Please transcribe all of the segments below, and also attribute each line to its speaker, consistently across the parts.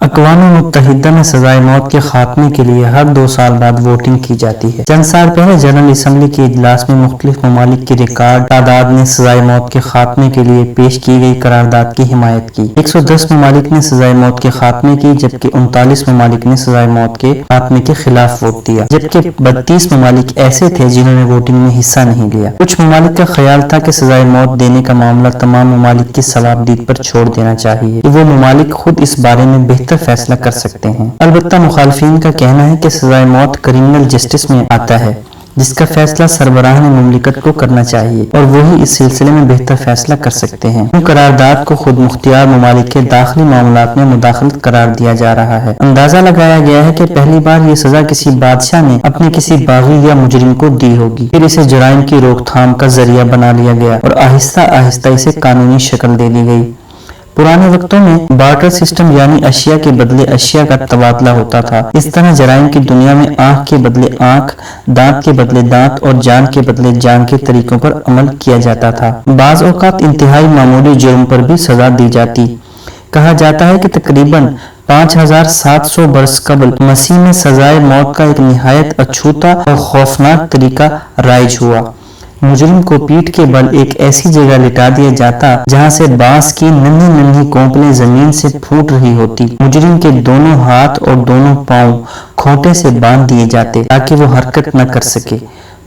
Speaker 1: اقوام متحدہ میں سزائے موت کے خاتمے کے لیے ہر 2 سال بعد ووٹنگ کی جاتی ہے۔ چند سال پہلے جنرل اسمبلی کے اجلاس میں مختلف ممالک کی ریکارڈ تعداد نے سزائے موت کے خاتمے کے لیے پیش کی گئی قرارداد کی حمایت کی۔ 110 ممالک نے سزائے موت کے خاتمے کی، جبکہ 39 ممالک نے سزائے موت کے خاتمے کے خلاف ووٹ دیا، جبکہ 32 ممالک ایسے تھے جنہوں نے ووٹنگ میں حصہ نہیں لیا۔ کچھ ممالک کا خیال تھا کہ سزائے موت دینے کا معاملہ تمام ممالک کی صوابدید پر چھوڑ دینا چاہیے کہ وہ ممالک خود اس بارے میں بہتر فیصلہ کر سکتے ہیں۔ البتہ مخالفین کا کہنا ہے کہ سزائے موت کرمنل جسٹس میں آتا ہے، جس کا فیصلہ سربراہان مملکت کو کرنا چاہیے اور وہی اس سلسلے میں بہتر فیصلہ کر سکتے ہیں۔ ان قرارداد کو خود مختار ممالک کے داخلی معاملات میں مداخلت قرار دیا جا رہا ہے۔ اندازہ لگایا گیا ہے کہ پہلی بار یہ سزا کسی بادشاہ نے اپنے کسی باغی یا مجرم کو دی ہوگی، پھر اسے جرائم کی روک تھام کا ذریعہ بنا لیا گیا اور آہستہ آہستہ اسے قانونی شکل دے دی گئی۔ پرانے وقتوں میں بارٹر سسٹم یعنی اشیاء کے بدلے اشیاء کا تبادلہ ہوتا تھا۔ اس طرح جرائم کی دنیا میں آنکھ کے بدلے آنکھ، دانت کے بدلے دانت اور جان کے بدلے جان کے طریقوں پر عمل کیا جاتا تھا۔ بعض اوقات انتہائی معمولی جرم پر بھی سزا دی جاتی۔ کہا جاتا ہے کہ تقریباً 5700 برس قبل مسیح میں سزائے موت کا ایک نہایت اچھوتا اور خوفناک طریقہ رائج ہوا۔ مجرم کو پیٹھ کے بل ایک ایسی جگہ لٹا دیا جاتا جہاں سے بانس کی ننھی ننھی کونپلیں زمین سے پھوٹ رہی ہوتی۔ مجرم کے دونوں ہاتھ اور دونوں پاؤں کھوٹے سے باندھ دیے جاتے تاکہ وہ حرکت نہ کر سکے۔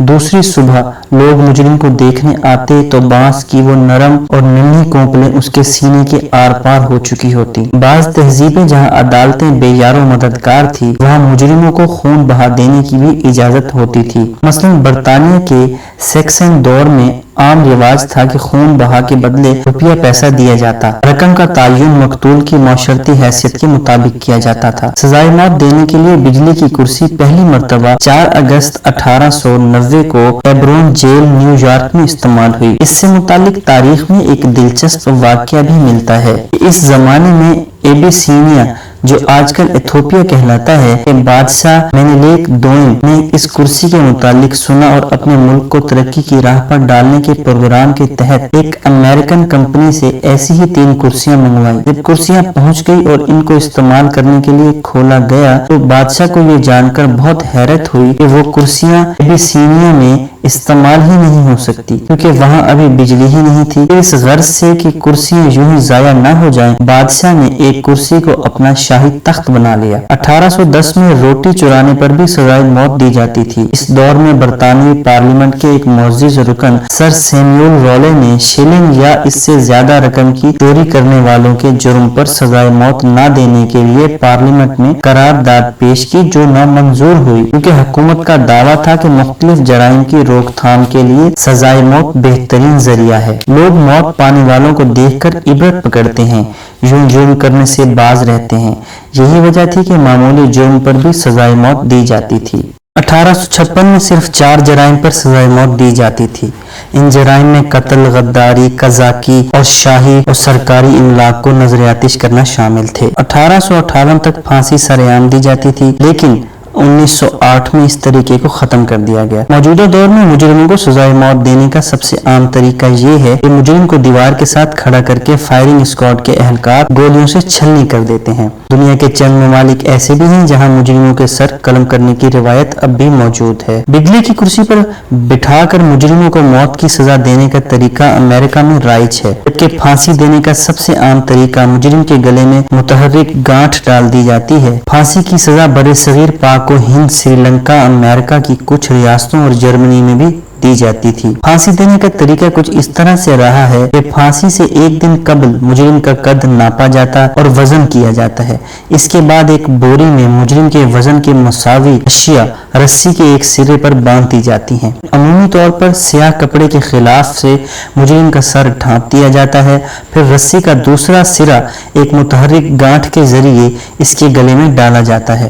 Speaker 1: دوسری صبح لوگ مجرم کو دیکھنے آتے تو بانس کی وہ نرم اور ننھی کونپلیں اس کے سینے کے آر پار ہو چکی ہوتی۔ بعض تہذیبیں جہاں عدالتیں بے یار و مددگار تھی، وہاں مجرموں کو خون بہا دینے کی بھی اجازت ہوتی تھی۔ مثلاً برطانیہ کے سیکسن دور میں عام رواج تھا کہ خون بہا کے بدلے روپیہ پیسہ دیا جاتا۔ رقم کا تعین مقتول کی معاشرتی حیثیت کے مطابق کیا جاتا تھا۔ سزائے موت دینے کے لیے بجلی کی کرسی پہلی مرتبہ 4 اگست 1890 کو ایبرون جیل نیو یارک میں استعمال ہوئی۔ اس سے متعلق تاریخ میں ایک دلچسپ واقعہ بھی ملتا ہے کہ اس زمانے میں ایبیسینیا، جو آج کل ایتھوپیا کہلاتا ہے، کہ بادشاہ مینیلیک دوئم نے اس کرسی کے متعلق سنا اور اپنے ملک کو ترقی کی راہ پر ڈالنے کے پروگرام کے تحت ایک امریکن کمپنی سے ایسی ہی 3 کرسیاں منگوائیں۔ جب کرسیاں پہنچ گئی اور ان کو استعمال کرنے کے لیے کھولا گیا تو بادشاہ کو یہ جان کر بہت حیرت ہوئی کہ وہ کرسیاں ایبیسینیا میں استعمال ہی نہیں ہو سکتی، کیونکہ وہاں ابھی بجلی ہی نہیں تھی۔ اس غرض سے کہ کرسیاں یوں ہی ضائع نہ ہو جائیں، بادشاہ نے ایک کرسی کو اپنا شاہی تخت بنا لیا۔ 1810 میں روٹی چرانے پر بھی سزائے موت دی جاتی تھی۔ اس دور میں برطانوی پارلیمنٹ کے ایک معزز رکن سر سیموئل رولے نے شلنگ یا اس سے زیادہ رقم کی چوری کرنے والوں کے جرم پر سزائے موت نہ دینے کے لیے پارلیمنٹ میں قرارداد پیش کی، جو نامنظور ہوئی، کیونکہ حکومت کا دعویٰ تھا کہ مختلف جرائم کی روک تھام کے لیے سزائے موت بہترین ذریعہ ہے۔ لوگ موت پانے والوں کو دیکھ کر عبرت پکڑتے ہیں، یوں جرم کرنے سے باز رہتے ہیں۔ یہی وجہ تھی کہ معمولی جرم پر بھی سزائے موت دی جاتی تھی۔ 1856 میں صرف 4 جرائم پر سزائے موت دی جاتی تھی۔ ان جرائم میں قتل، غداری، قزاقی اور شاہی اور سرکاری املاک کو نظر آتش کرنا شامل تھے۔ 1858 تک پھانسی سرعام دی جاتی تھی، لیکن 1908 میں اس طریقے کو ختم کر دیا گیا۔ موجودہ دور میں مجرموں کو سزائے موت دینے کا سب سے عام طریقہ یہ ہے کہ مجرم کو دیوار کے ساتھ کھڑا کر کے فائرنگ اسکواڈ کے اہلکار گولیوں سے چھلنی کر دیتے ہیں۔ دنیا کے چند ممالک ایسے بھی ہیں جہاں مجرموں کے سر قلم کرنے کی روایت اب بھی موجود ہے۔ بجلی کی کرسی پر بٹھا کر مجرموں کو موت کی سزا دینے کا طریقہ امریکہ میں رائج ہے، جبکہ پھانسی دینے کا سب سے عام طریقہ مجرم کے گلے میں متحرک گانٹھ ڈال دی جاتی ہے۔ پھانسی کی سزا برصغیر پاک و ہند، سری لنکا، امریکہ کی کچھ ریاستوں اور جرمنی میں بھی دی جاتی تھی۔ پھانسی دینے کا طریقہ کچھ اس طرح سے رہا ہے کہ پھانسی سے ایک دن قبل مجرم کا قد ناپا جاتا اور وزن کیا جاتا ہے۔ اس کے بعد ایک بوری میں مجرم کے وزن کے مساوی اشیاء رسی کے ایک سرے پر باندھ دی جاتی ہیں۔ عمومی طور پر سیاہ کپڑے کے خلاف سے مجرم کا سر ڈھانپ دیا جاتا ہے، پھر رسی کا دوسرا سرا ایک متحرک گانٹھ کے ذریعے اس کے گلے میں ڈالا جاتا ہے۔